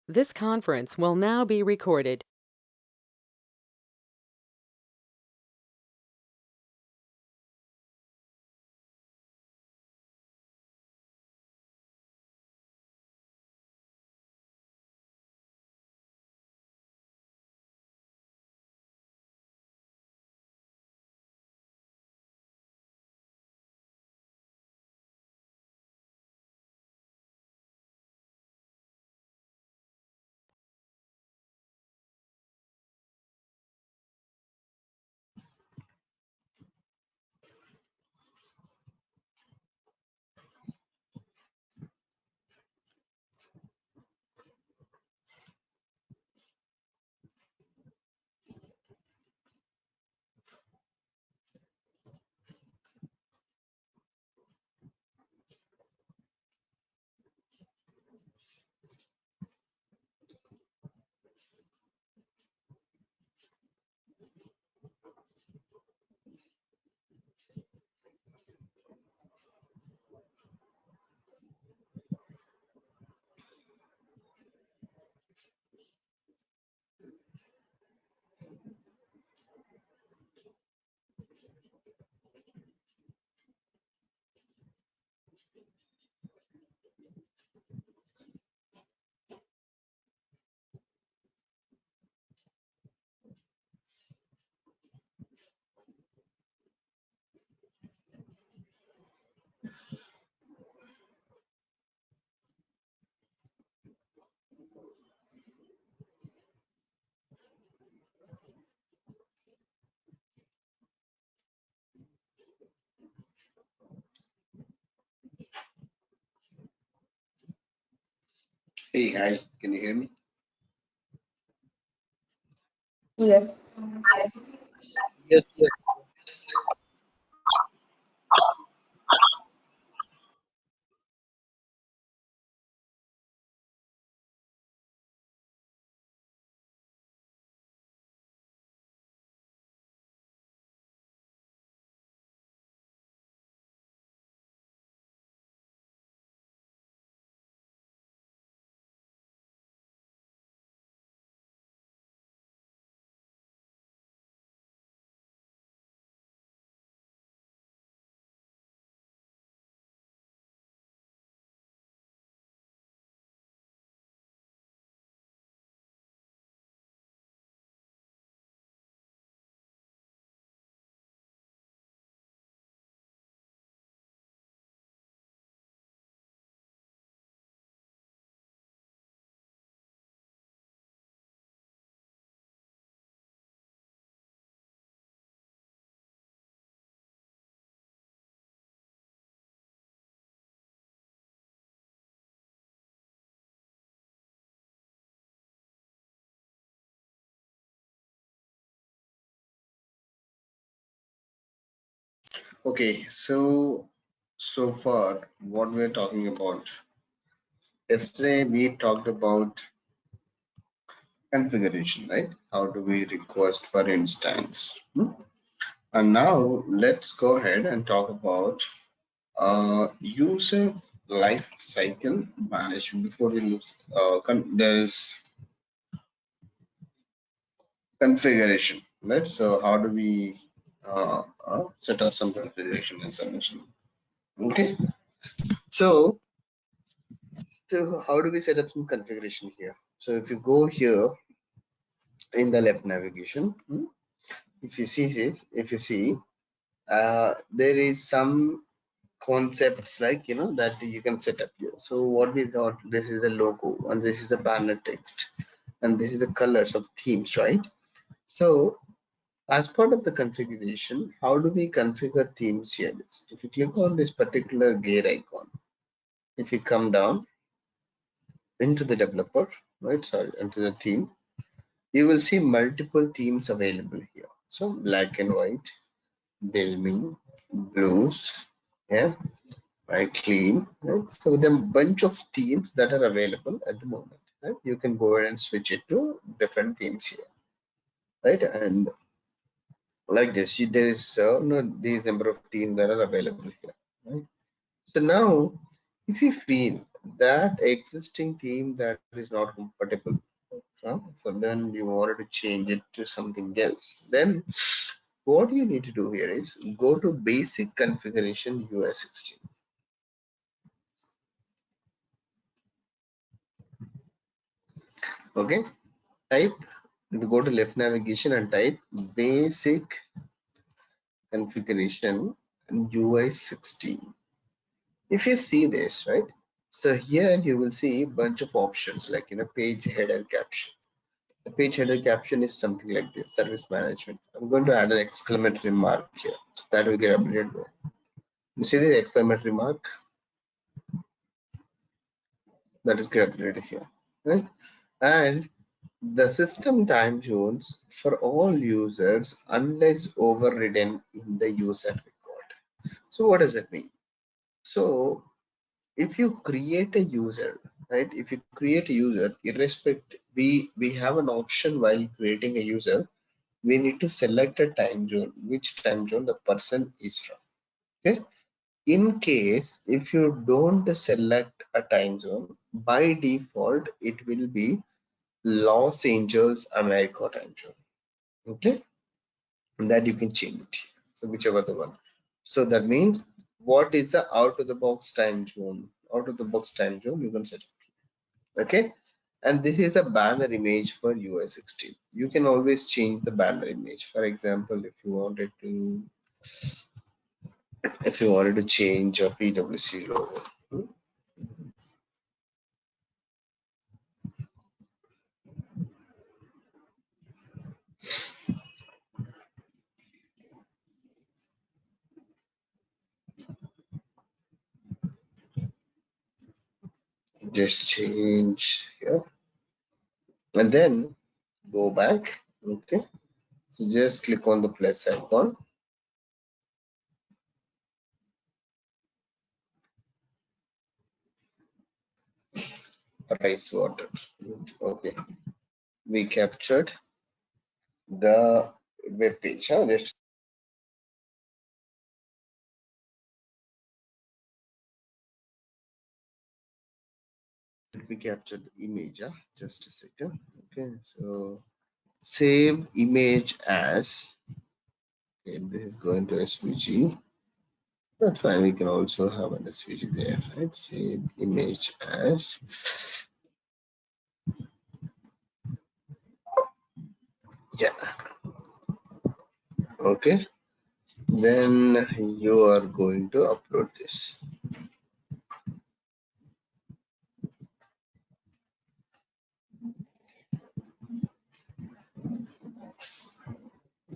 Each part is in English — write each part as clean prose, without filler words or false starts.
This conference will now be recorded. Hey, hi, can you hear me? Yes. Yes, yes. Okay, so far what we're talking about. Yesterday we talked about configuration, right? How do we request for instance? And now let's go ahead and talk about user life cycle management. Before we lose, there's configuration, right? So how do we set up some configuration information? Okay, so how do we set up some configuration here? So if you go here in the left navigation, if you see this, there is some concepts like that you can set up here. So what we thought, this is a logo and this is a banner text and this is the colors of themes, right? So as part of the configuration, how do we configure themes here? If you click on this particular gear icon, if you come down into the developer, right, sorry, into the theme, you will see multiple themes available here. So black and white, Bilmy, blues, yeah, right, clean, right? So there are a bunch of themes that are available at the moment, right? You can go ahead and switch it to different themes here, right? And like this, there is these number of themes that are available here, right? So now, if you feel that existing theme that is not compatible, so then you wanted to change it to something else, then what you need to do here is go to basic configuration UI 16. Okay, type, go to left navigation and type basic configuration and UI 16. If you see this, right, so here you will see a bunch of options like page header caption. The page header caption is something like this: service management. I'm going to add an exclamatory mark here, so that will get updated there. You see the exclamatory mark that is get updated here, right? And the system time zones for all users unless overridden in the user record. So what does that mean? So if you create a user, right, if you create a user, irrespective, we have an option while creating a user, we need to select a time zone, which time zone the person is from. Okay, in case if you don't select a time zone, by default it will be Los Angeles America time zone. Okay, and that you can change it, so whichever the one. So that means what is the out of the box time zone? Out of the box time zone you can set it. Okay, and this is a banner image for UI 16. You can always change the banner image. For example, if you wanted to change a PwC logo, just change here and then go back. Okay, so just click on the plus icon, rice water. Okay, we captured the web page. Huh? Just let me capture the image. Huh? Just a second. Okay, so save image as. Okay, this is going to SVG. That's fine. We can also have an SVG there, right? Save image as. Yeah. Okay. Then you are going to upload this.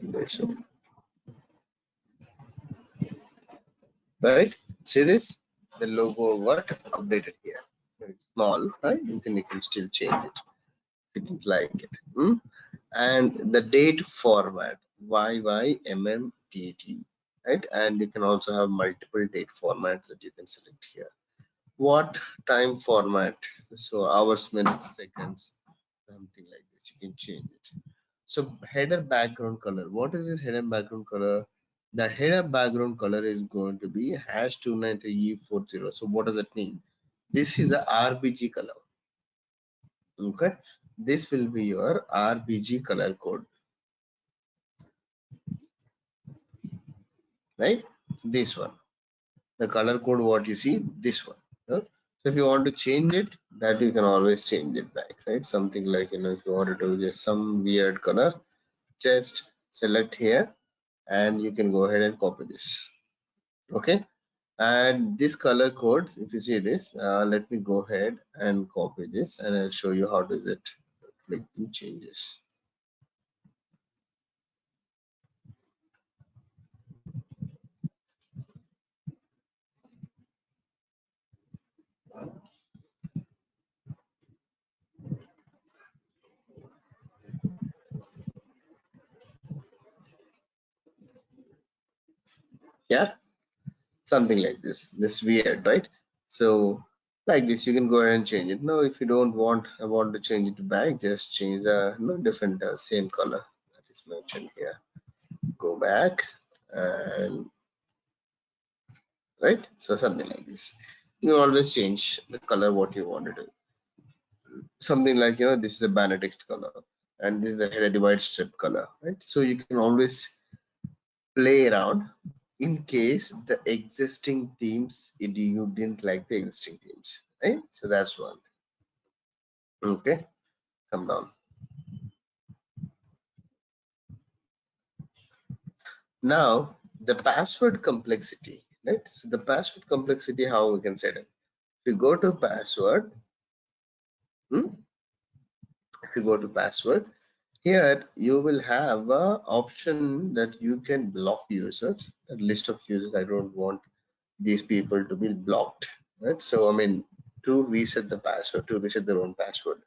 That's it. Right? See this? The logo what updated here. So it's small, right? You can still change it if you didn't like it. And the date format YYMMDT, right? And you can also have multiple date formats that you can select here. What time format? So hours, minutes, seconds, something like this. You can change it. So header background color. What is this header background color? The header background color is going to be #293E40. So what does that mean? This is a RBG color. Okay, this will be your RBG color code, right? This one, the color code what you see, this one. So if you want to change it, that you can always change it back, right? Something like if you want to do just some weird color, just select here and you can go ahead and copy this. Okay, and this color code, if you see this, let me go ahead and copy this and I'll show you how does it making changes. Yeah, something like this weird, right? So like this you can go ahead and change it. Now if you don't want, I want to change it to back, just change a different same color that is mentioned here. Go back and right, so something like this. You always change the color what you wanted to. Something like, this is a banner text color and this is a header divide strip color, right? So you can always play around in case the existing themes, you didn't like the existing themes, right? So that's one thing. Okay, come down. Now the password complexity, right? So the password complexity, how we can set it. If you go to password, hmm, if you go to password, here you will have a option that you can block users, a list of users. I don't want these people to be blocked, right? So I mean, to reset the password, to reset their own password,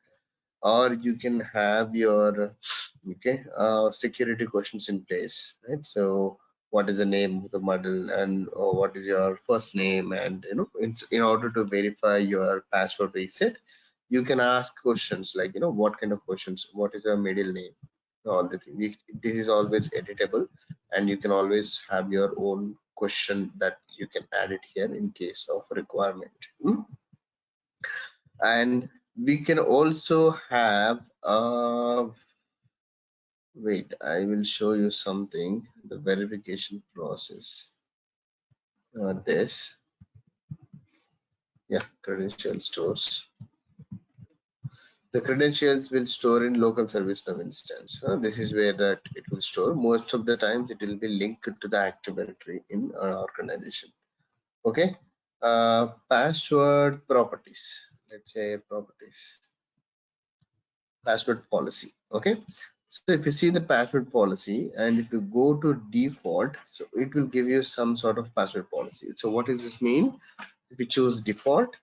or you can have your security questions in place, right? So what is the name of the model, and what is your first name, and in order to verify your password reset, you can ask questions like, what kind of questions, what is your middle name, all the things. This is always editable, and you can always have your own question that you can add it here in case of requirement. And we can also have wait, I will show you something, the verification process. This, yeah, credential stores. The credentials will store in local ServiceNow instance. This is where that it will store. Most of the times it will be linked to the Active Directory in our organization. Okay. Password properties. Let's say properties. Password policy. Okay. So if you see the password policy, and if you go to default, so it will give you some sort of password policy. So what does this mean? If you choose default,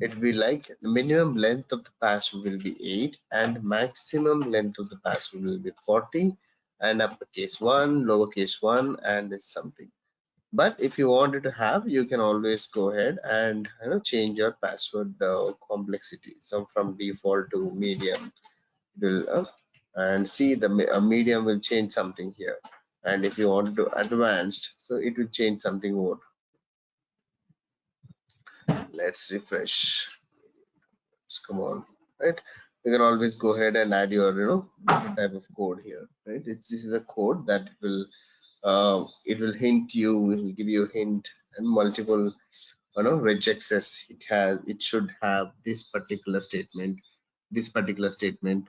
it will be like the minimum length of the password will be 8 and maximum length of the password will be 40, and uppercase 1, lowercase 1, and this something. But if you wanted to have, you can always go ahead and change your password complexity. So from default to medium, it will and see the medium will change something here. And if you want to advanced, so it will change something more. Let's refresh. Come on, right? You can always go ahead and add your different type of code here, right? This is a code that it will hint you, it will give you a hint, and multiple regex says it should have this particular statement, this particular statement,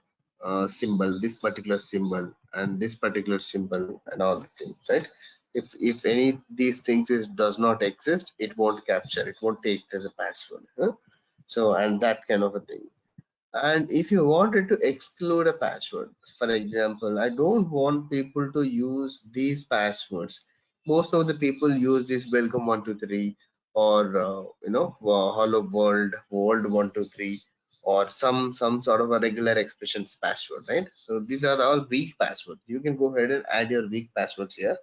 symbol, this particular symbol, and this particular symbol, and all the things, right? If any these things does not exist, it won't capture, it won't take it as a password, huh? So, and that kind of a thing. And if you wanted to exclude a password, for example, I don't want people to use these passwords. Most of the people use this welcome 123, or hello world 123, or some sort of a regular expressions password, right? So these are all weak passwords. You can go ahead and add your weak passwords here,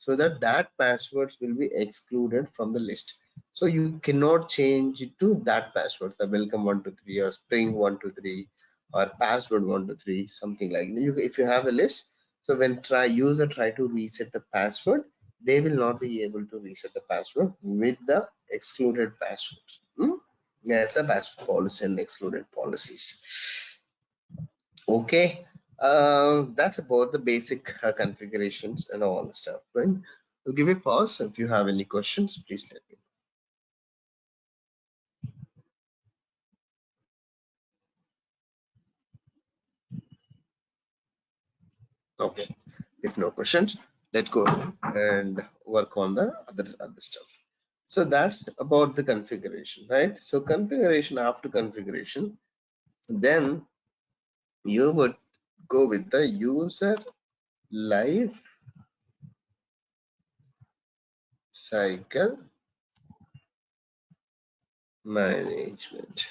so that passwords will be excluded from the list. So you cannot change it to that password, the welcome 123 or spring 123 or password 123, something like that. If you have a list, so when user try to reset the password, they will not be able to reset the password with the excluded passwords. Yeah, it's a password policy and excluded policies. Okay, that's about the basic configurations and all the stuff, right? I'll give a pause. If you have any questions, please let me know. Okay, if no questions, let's go and work on the other stuff. So that's about the configuration, right? So configuration, after configuration, then you would go with the user life cycle management.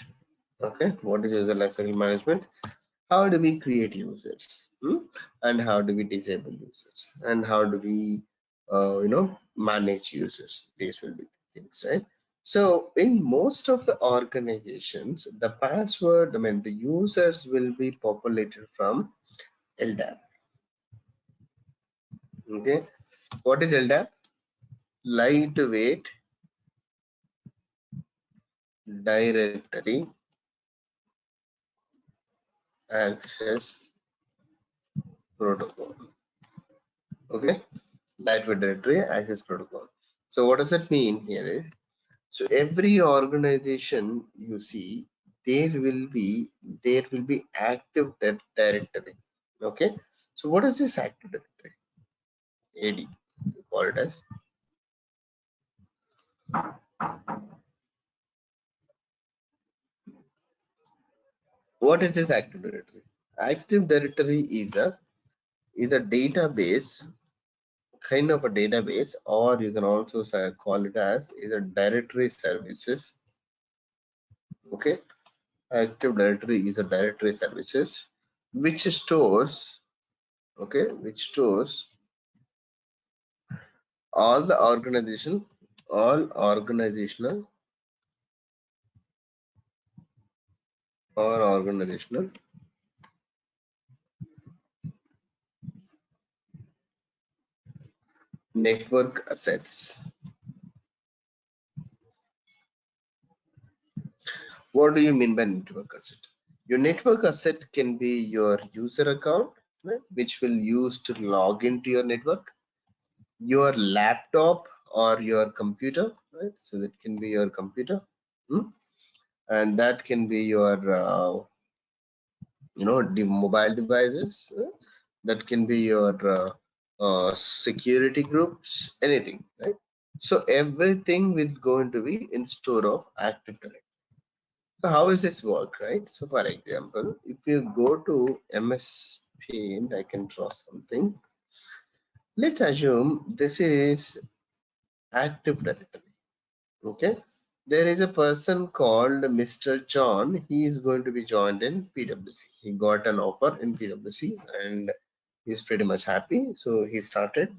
Okay, what is user lifecycle management? How do we create users, and how do we disable users, and how do we manage users? These will be the things, right? So in most of the organizations, the password, I mean the users will be populated from LDAP. Okay, what is LDAP? Lightweight directory access protocol. Okay, lightweight directory access protocol. So what does that mean here? So every organization you see, there will be active directory. Okay. So what is this active directory? AD, we call it as. What is this active directory? Active directory is a database, kind of a database, or you can also call it as is a directory services. Okay. Active directory is a directory services which stores, okay, which stores all the all organizational network assets. What do you mean by network asset? Your network asset can be your user account, right, which will use to log into your network, your laptop or your computer, right? So that can be your computer, and that can be your the mobile devices, that can be your security groups, anything, right? So everything will going to be in store of active directory. So how does this work, right? So for example, if you go to MS Paint, I can draw something. Let's assume this is active directory. Okay, there is a person called Mr. John. He is going to be joined in PwC. He got an offer in PwC and he's pretty much happy. So he decided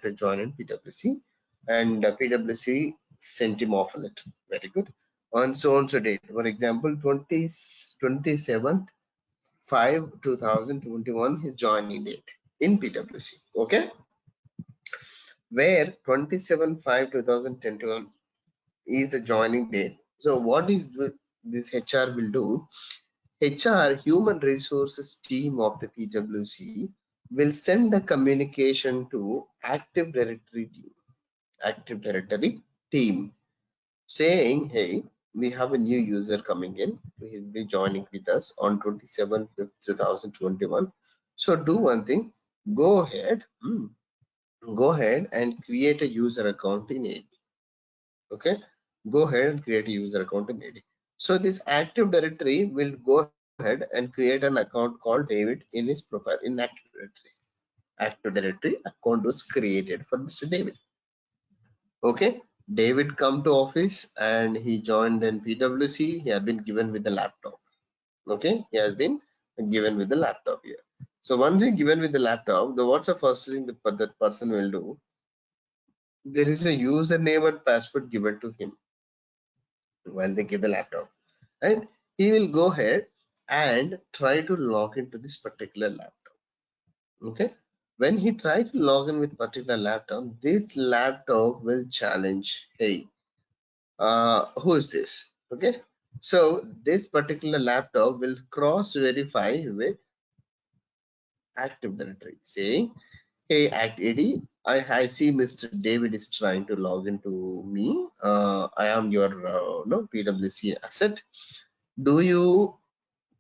to join in PwC, and PwC sent him off a letter. Very good. On so and so date, for example, 27th 5 2021, his joining date in PwC. Okay, where 27/5/2021 is the joining date. So what is this HR will do? HR, human resources team of the PwC, will send a communication to Active Directory team saying, hey, we have a new user coming in. He will be joining with us on 27/5/2021. So do one thing, go ahead, and create a user account in AD. Okay, go ahead and create a user account in AD. So this Active Directory will go ahead and create an account called David in his profile in Active Directory. Active Directory account was created for Mr. David. Okay, David come to office and he joined in PwC. He has been given with the laptop. Okay, he has been given with the laptop here. So once he given with the laptop, what's the first thing that person will do? There is a username and password given to him while they give the laptop, and he will go ahead and try to log into this particular laptop. Okay, when he tries to log in with particular laptop, this laptop will challenge, hey, who is this? Okay, so this particular laptop will cross verify with Active Directory saying, hey, AD, I see Mr. David is trying to log into me. I am your PwC asset. Do you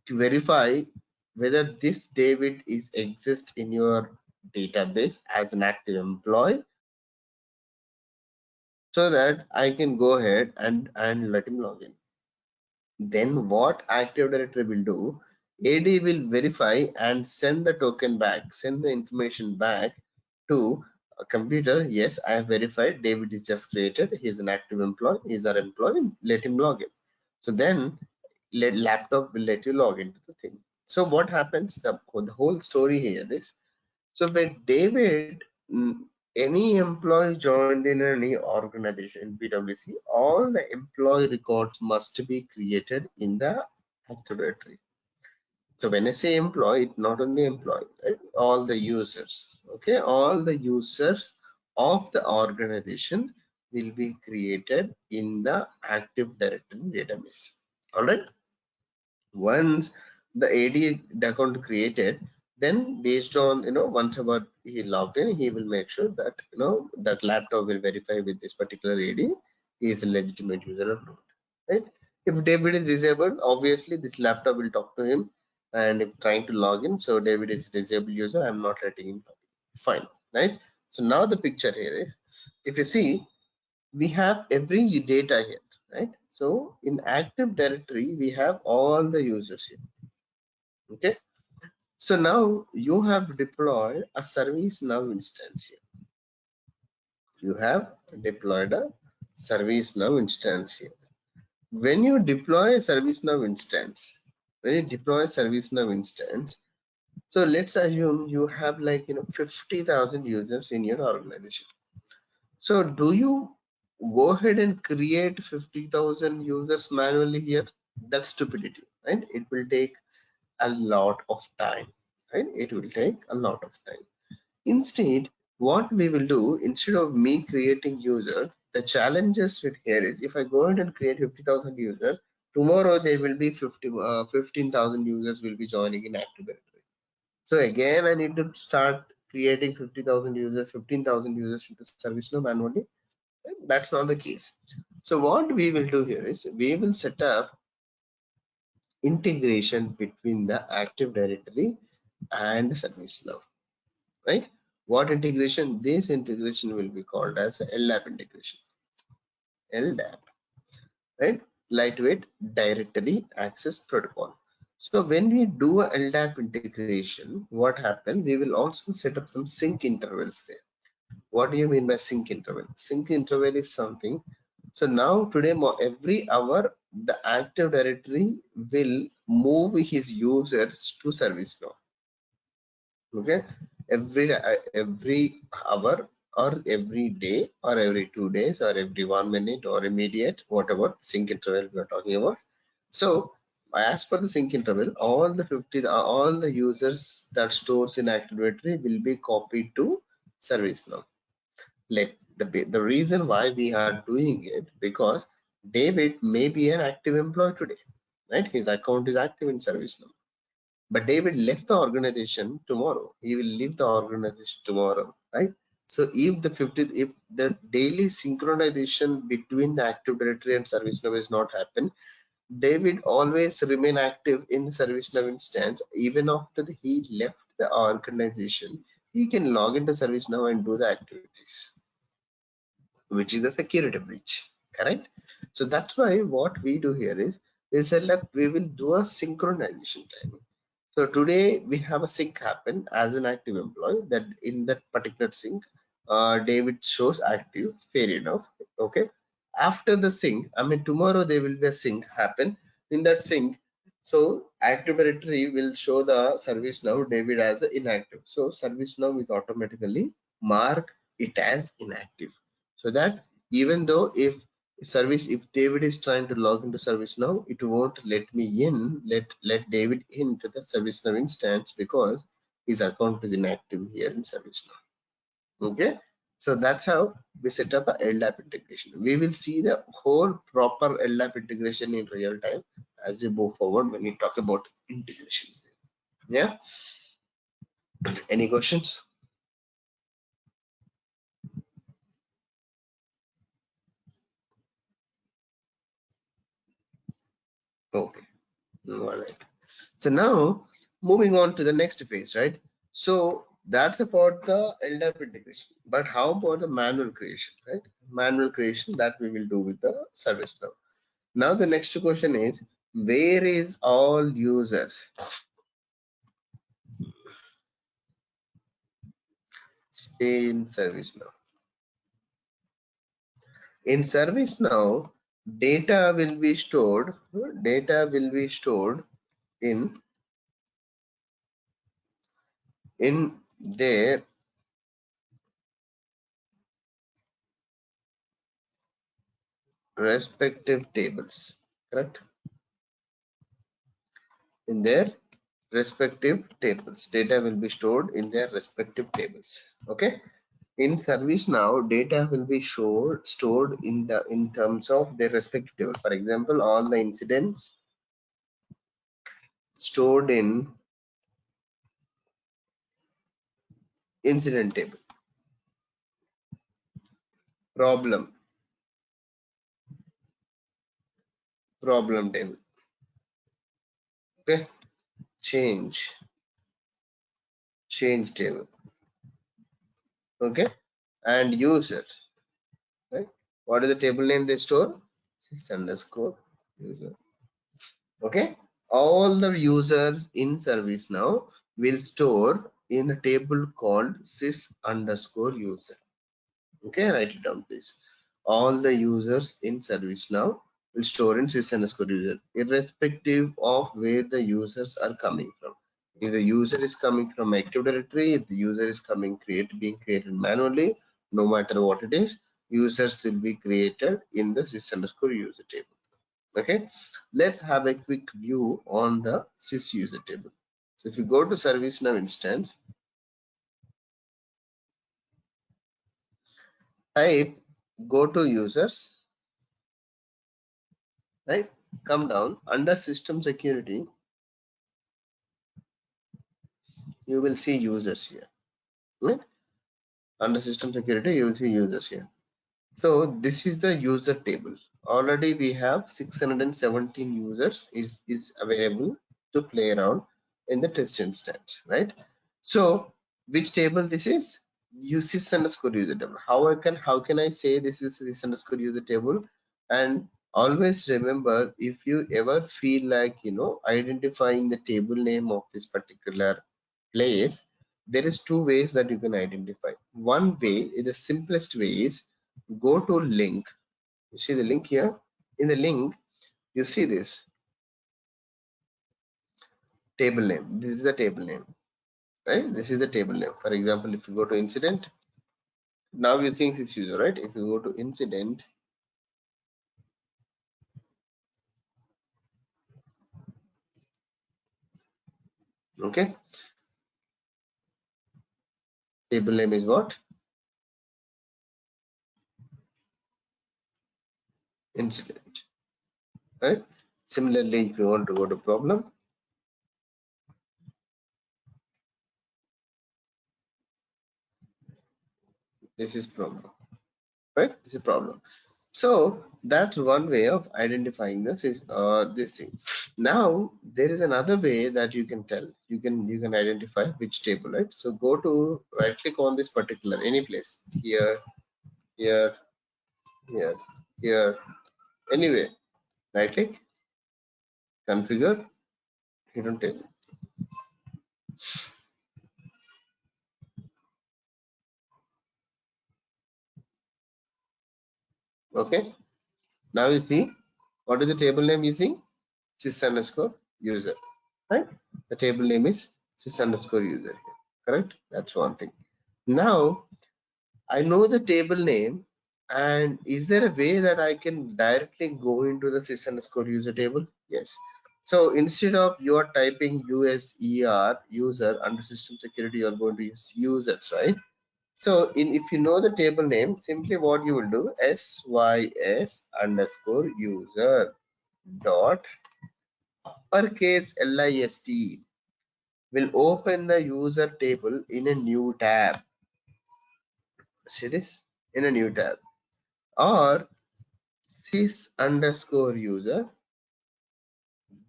verify whether this David is exist in your database as an active employee, so that I can go ahead and let him log in? Then what Active Directory will do, AD will verify and send the token back, send the information back to a computer. Yes, I have verified David is just created. He is an active employee. He is our employee. Let him log in. So then laptop will let you log into the thing. So what happens? The whole story here is, so when David, any employee joined in any organization in PwC, all the employee records must be created in the Active Directory. So when I say employee, not only employee, right? All the users, okay, all the users of the organization will be created in the Active Directory database. All right. Once the AD account created, then based on once about he logged in, he will make sure that that laptop will verify with this particular AD he is a legitimate user or not. Right? If David is disabled, obviously this laptop will talk to him, and if trying to log in, so David is disabled user, I'm not letting him log in. Fine, right? So now the picture here is, if you see, we have every data here, right? So in Active Directory, we have all the users here. Okay, so now you have deployed a ServiceNow instance here. You have deployed a ServiceNow instance here. When you deploy a ServiceNow instance, so let's assume you have like 50,000 users in your organization. So do you go ahead and create 50,000 users manually here? That's stupidity, right? It will take a lot of time, right? It will take a lot of time. Instead, what we will do, instead of me creating users, the challenges with here is, if I go ahead and create 50,000 users, tomorrow there will be 15,000 users will be joining in Active Directory. So again, I need to start creating 50,000 users, 15,000 users into ServiceNow manually. That's not the case. So what we will do here is, we will set up integration between the Active Directory and ServiceNow, right? What integration? This integration will be called as LDAP integration. LDAP, right? Lightweight Directory Access Protocol. So when we do a LDAP integration, what happens? We will also set up some sync intervals there. What do you mean by sync interval? Sync interval is something. So now today, every hour, the Active Directory will move his users to ServiceNow. Okay, every hour or every day or every 2 days or every 1 minute or immediate, whatever sync interval we are talking about. So as per the sync interval, all the users that stores in Active Directory will be copied to ServiceNow. Let the reason why we are doing it, because David may be an active employee today, right? His account is active in ServiceNow, but David left the organization tomorrow. He will leave the organization tomorrow, right? So if the daily synchronization between the Active Directory and ServiceNow is not happen, David always remain active in the ServiceNow instance. Even after he left the organization, he can log into ServiceNow and do the activities, which is a security breach, correct? So that's why what we do here is, we said that we will do a synchronization timing. So today we have a sync happen as an active employee, that in that particular sync, David shows active, fair enough. Okay. After the sync, I mean tomorrow there will be a sync happen. In that sync, so Active Directory will show the ServiceNow David as inactive. So ServiceNow is automatically mark it as inactive, so that even though if David is trying to log into ServiceNow, it won't let me in, let David into the ServiceNow instance, because his account is inactive here in ServiceNow. Okay, so that's how we set up a LDAP integration. We will see the whole proper LDAP integration in real time as we move forward when we talk about integrations. Yeah, any questions? Okay, all right. So now moving on to the next phase, right? So that's about the LDAP integration. But how about the manual creation, right? Manual creation that we will do with the ServiceNow. Now the next question is, where is all users? Stay in ServiceNow. In ServiceNow, data will be stored. Data will be stored in their respective tables, correct? In their respective tables, data will be stored in their respective tables. Okay, In ServiceNow, data will be stored in terms of their respective table. For example, all the incidents stored in incident table, problem table, okay, change table, okay, and users, right? What is the table name they store? Sys underscore user, okay. All the users in ServiceNow will store in a table called sys underscore user. Okay, write it down, please. All the users in ServiceNow will store in sys underscore user, irrespective of where the users are coming from. If the user is coming from Active Directory, if the user is being created manually, no matter what it is, users will be created in the sys underscore user table. Okay, let's have a quick view on the sys user table. So if you go to ServiceNow instance, type go to users, right? Come down under system security, you will see users here, right? Under system security, you will see users here. So this is the user table. Already we have 617 users is available to play around in the test instance, right? So which table this is? Sys underscore user table. How can I say this is sys underscore user table? And always remember, if you ever feel like identifying the table name of this particular place, there is two ways that you can identify. One way, the simplest way is go to link. You see the link here? In the link, you see this table name. This is the table name, right? This is the table name. For example, if you go to incident, now you're seeing this user, right? If you go to incident, okay, table name is what? Incident, right? Similarly, if you want to go to problem, this is problem, right? This is a problem. So that's one way of identifying this thing. Now there is another way that you can tell. You can identify which table, right? So go to right click on this particular any place here, here, here, here, anywhere. Right click, configure, hidden table. Okay. Now you see what is the table name using? Sys underscore user, right? The table name is sys underscore user here, correct? That's one thing. Now I know the table name, and is there a way that I can directly go into the sys underscore user table? Yes. So instead of you are typing user under system security, you are going to use users, right? So if you know the table name, simply what you will do, sys underscore user dot uppercase list will open the user table in a new tab. See this? In a new tab. Or sys underscore user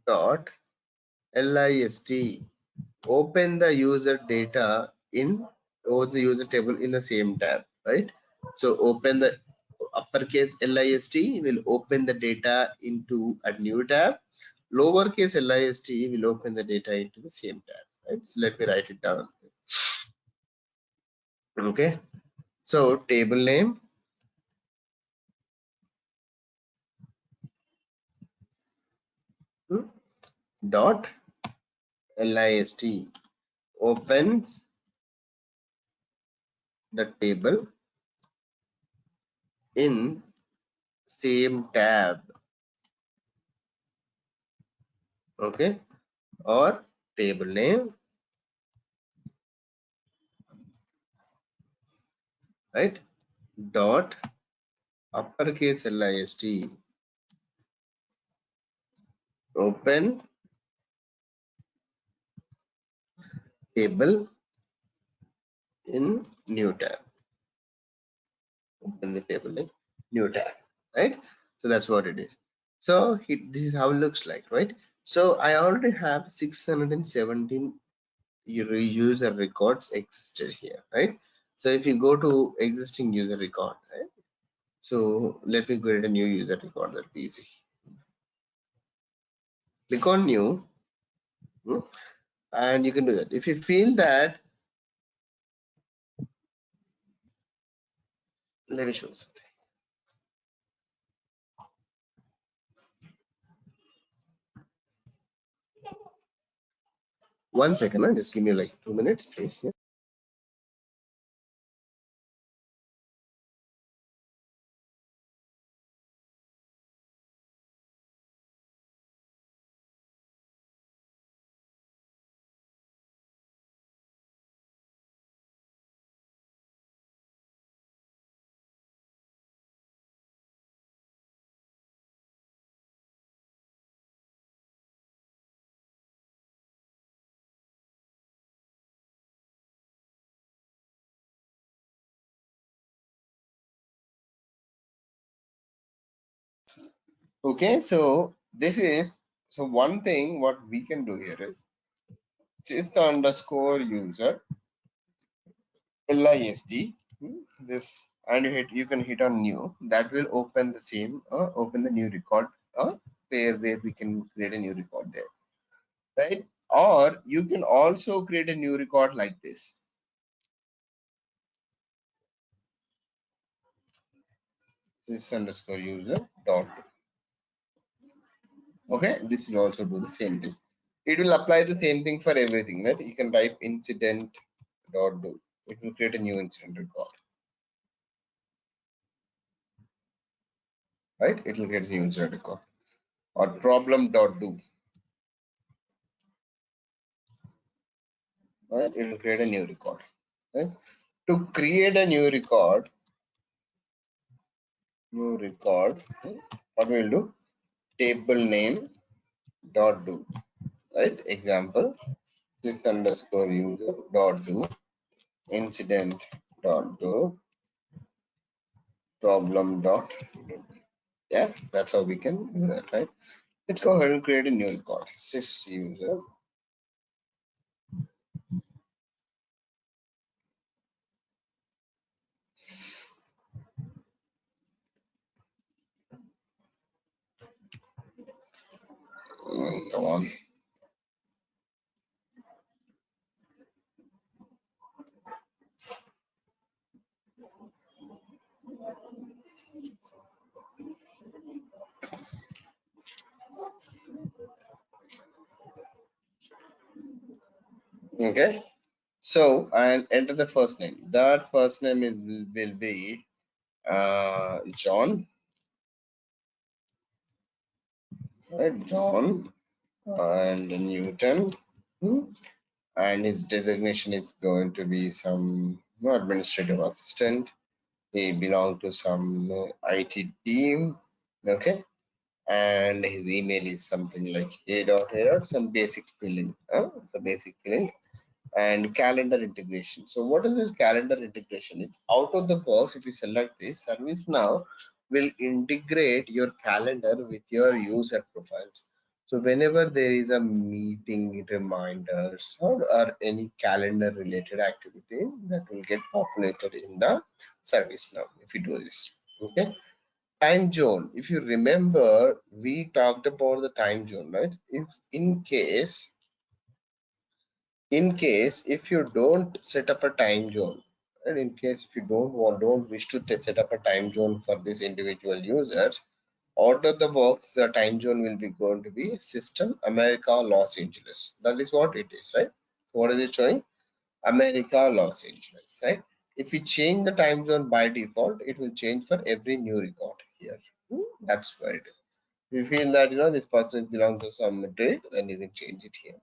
dot list open the user data in or the user table in the same tab, right? So open the uppercase list will open the data into a new tab, lowercase list will open the data into the same tab, right? So let me write it down. Okay, so table name dot list opens the table in same tab, okay, or table name right? Dot uppercase list open table in new tab. Open the table in new tab, right? So that's what it is. So this is how it looks like, right? So I already have 617 user records existed here, right? So if you go to existing user record, right? So let me create a new user record. That'll be easy. Click on new, and you can do that. If you feel that, let me show you something. One second, just give me like 2 minutes, please. Yeah. Okay, so this is, so one thing what we can do here is sys underscore user list this, and you can hit on new. That will open the same open the new record where we can create a new record there, right? Or you can also create a new record like this. Sys underscore user dot. Okay, this will also do the same thing. It will apply the same thing for everything, right? You can type incident dot do. It will create a new incident record, right? It will create a new incident record. Or problem dot do, right? It will create a new record, right? To create a new record, what we'll do? Table name dot do, right? Example, sys underscore user dot do incident dot do problem dot do. Yeah, that's how we can do that, right? Let's go ahead and create a new record. Sys user. Come on. Okay. So and enter the first name. That first name will be John, right? John and Newton, and his designation is going to be some administrative assistant. He belongs to some IT team, okay? And his email is something like a.a. Some basic filling, some basic filling. And calendar integration. So what is this calendar integration? It's out of the box. If you select this, ServiceNow will integrate your calendar with your user profiles. So whenever there is a meeting reminders or any calendar related activity, that will get populated in the ServiceNow if you do this. Okay. Time zone. If you remember, we talked about the time zone, right? If in case if you don't set up a time zone, and in case if you don't wish to set up a time zone for this individual users, out of the box the time zone will be going to be system America Los Angeles. That is what it is, right? So what is it showing? America Los Angeles, right? If we change the time zone by default, it will change for every new record here. That's where it is. If you feel that this person belongs to some trade, then you can change it here.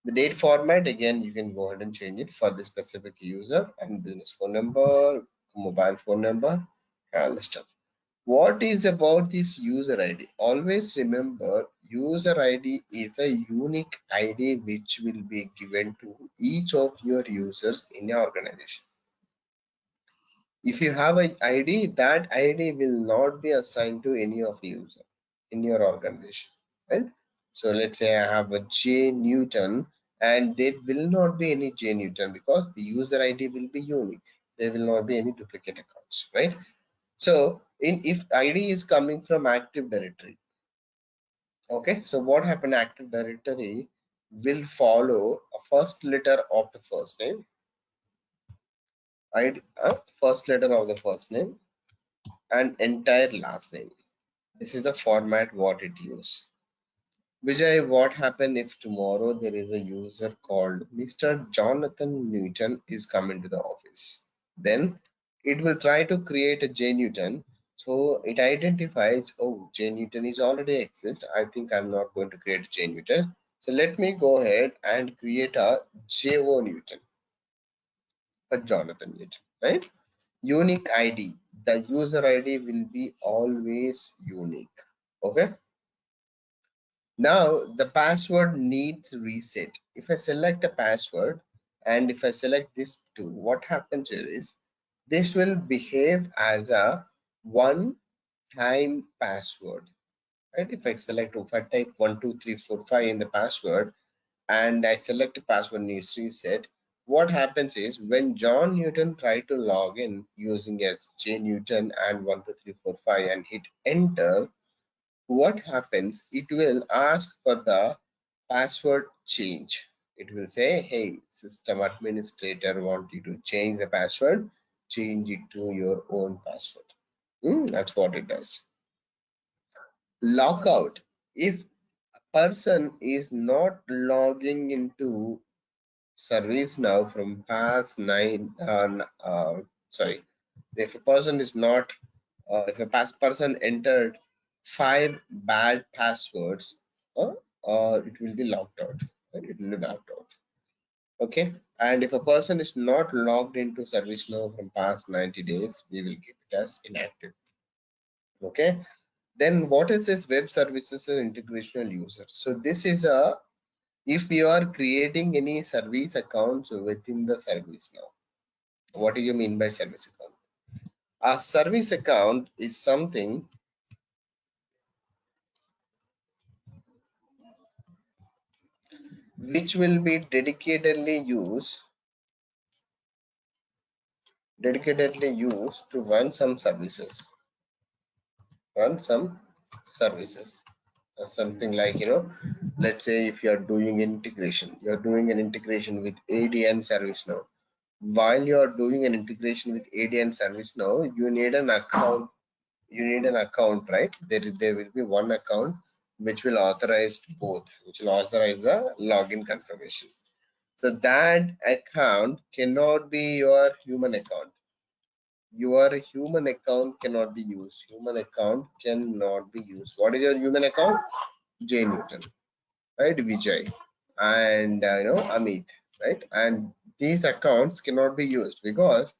The date format, again, you can go ahead and change it for the specific user and business phone number, mobile phone number, all the stuff. What is about this user ID? Always remember, user ID is a unique ID which will be given to each of your users in your organization. If you have an ID, that ID will not be assigned to any of the user in your organization, right? So let's say I have a J Newton, and there will not be any J Newton because the user ID will be unique. There will not be any duplicate accounts, right? So if ID is coming from Active Directory, okay, so what happened? Active Directory will follow a first letter of the first name, ID, first letter of the first name, and entire last name. This is the format what it uses. Vijay, what happen if tomorrow there is a user called Mr. Jonathan Newton is coming to the office? Then it will try to create a J Newton. So it identifies, oh, J Newton is already exist. I think I'm not going to create J Newton. So let me go ahead and create a JO Newton for Jonathan Newton, right? Unique ID. The user ID will be always unique. Okay. Now the password needs reset. If I select a password and if I select this two, what happens here is this will behave as a one-time password. Right? If I type 12345 in the password and I select a password needs reset, what happens is when John Newton tried to log in using as J Newton and 12345 and hit enter, what happens? It will ask for the password change. It will say, hey, system administrator want you to change the password, change it to your own password. That's what it does. Lockout. If a person is not logging into ServiceNow from past sorry, if a person is not if a past person entered 5 bad passwords, it will be locked out. Right? It will be locked out. Okay. And if a person is not logged into ServiceNow from past 90 days, we will keep it as inactive. Okay. Then what is this web services and integrational user? So this is a, if you are creating any service accounts within the ServiceNow, what do you mean by service account? A service account is something which will be dedicatedly used to run some services, something like, let's say if you are doing integration, you're doing an integration with AD and ServiceNow. While you're doing an integration with AD and ServiceNow, you need an account, right? There will be one account which will authorize both, which will authorize the login confirmation. So that account cannot be your human account. Your human account cannot be used. Human account cannot be used. What is your human account? J Newton, right? Vijay and Amit, right? And these accounts cannot be used because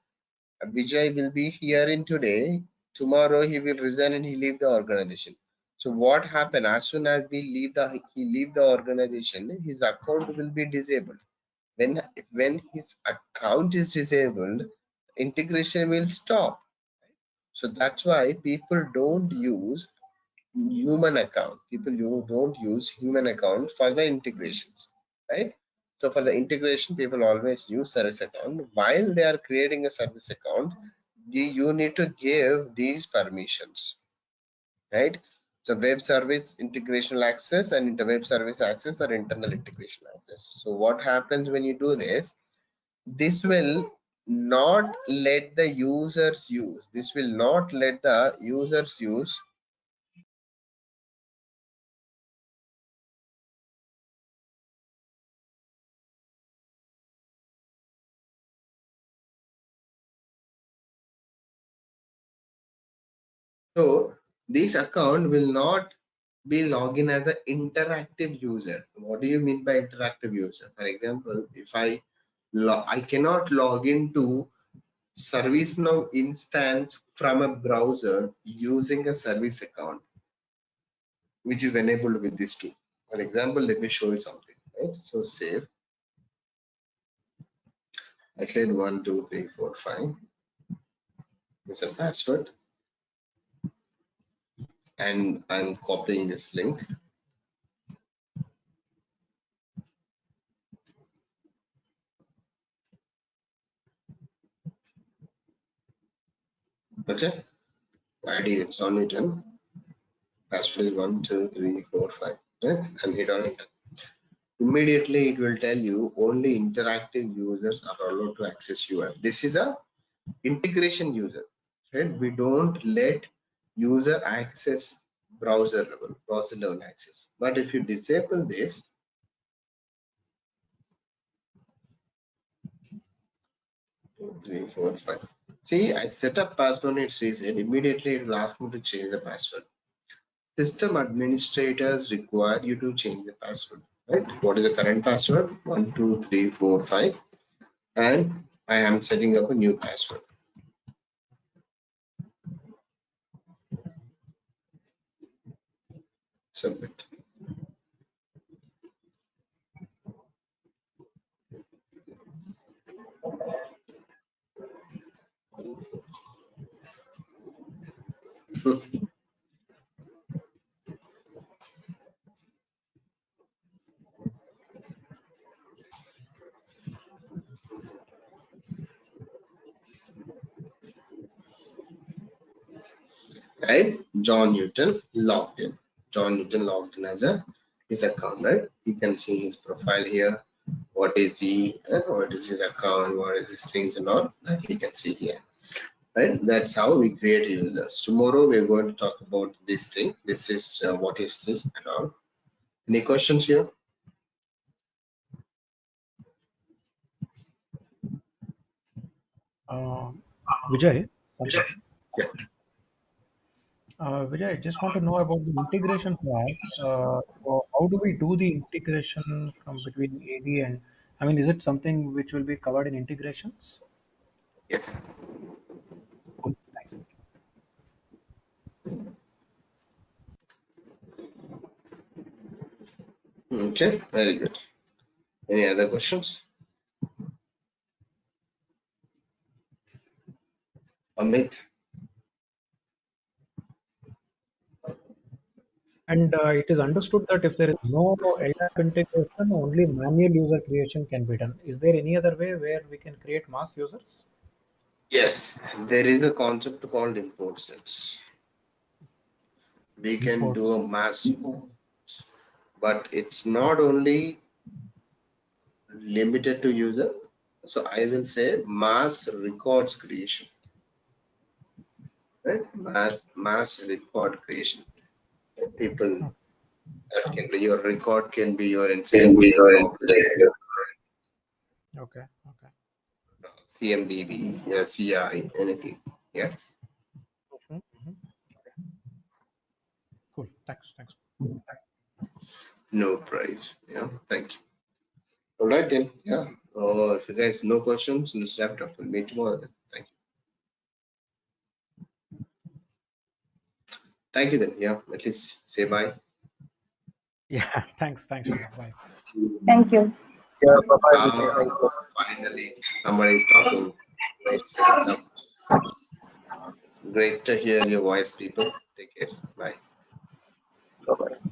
Vijay will be here in today. Tomorrow he will resign and he leave the organization. So what happened? As soon as he leave the organization, his account will be disabled. When his account is disabled, integration will stop. So that's why people don't use human account. People don't use human account for the integrations, right? So for the integration, people always use service account. While they are creating a service account, you need to give these permissions, right? So web service integrational access and web service access or internal integration access. So what happens when you do this? This will not let the users use. This will not let the users use So this account will not be login as an interactive user. What do you mean by interactive user? For example, if I cannot log into ServiceNow instance from a browser using a service account, which is enabled with this tool. For example, let me show you something. Right? So save. I said 1, 2, 3, 4, 5 is a password, and I'm copying this link. Okay, ID is John Newton. Password is 1, 2, 3, 4, 5. Right? And hit on enter. Immediately, it will tell you only interactive users are allowed to access UI. This is a integration user. Right? We don't let user access browser level access. But if you disable this, 2, 3, 4, 5. See, I set up password, it's reset. Immediately it will ask me to change the password. System administrators require you to change the password. Right? What is the current password? 1, 2, 3, 4, 5. And I am setting up a new password. Submit. Right? John Newton logged in. John Newton logged in as his account, right? You can see his profile here. What is he? What is his account? What is his things and all that you can see here. Right? That's how we create users. Tomorrow we're going to talk about this thing. This is what is this and all. Any questions here? Vijay, something. Yeah. Vijay, I just want to know about the integration part. So how do we do the integration from between AD and, I mean, is it something which will be covered in integrations? Yes. Cool. Thanks. Okay. Very good. Any other questions? Amit. And it is understood that if there is no LDAP integration, only manual user creation can be done. Is there any other way where we can create mass users? Yes. There is a concept called import sets. We can do Imports. a mass, but it's not only limited to user. So I will say mass records creation, right? Mass record creation. People that can be your record can be your Can incident be your log, influencer. Okay. Okay. CMDB, yeah, CI, anything. Yeah, Mhm, mhm. Cool. Thanks. Thanks. no price. Yeah, thank you. All right then. Yeah. If you guys no questions, let's wrap it up. We'll meet tomorrow then. Thank you. Thank you then. Yeah. At least say bye. Yeah. Thanks. Thanks, Vijay. Bye. Thank you. Yeah, bye-bye, Vijay. Ah, Thank you. finally, somebody is talking. Great. Great to hear your voice, people. Take care. Bye. Bye-bye.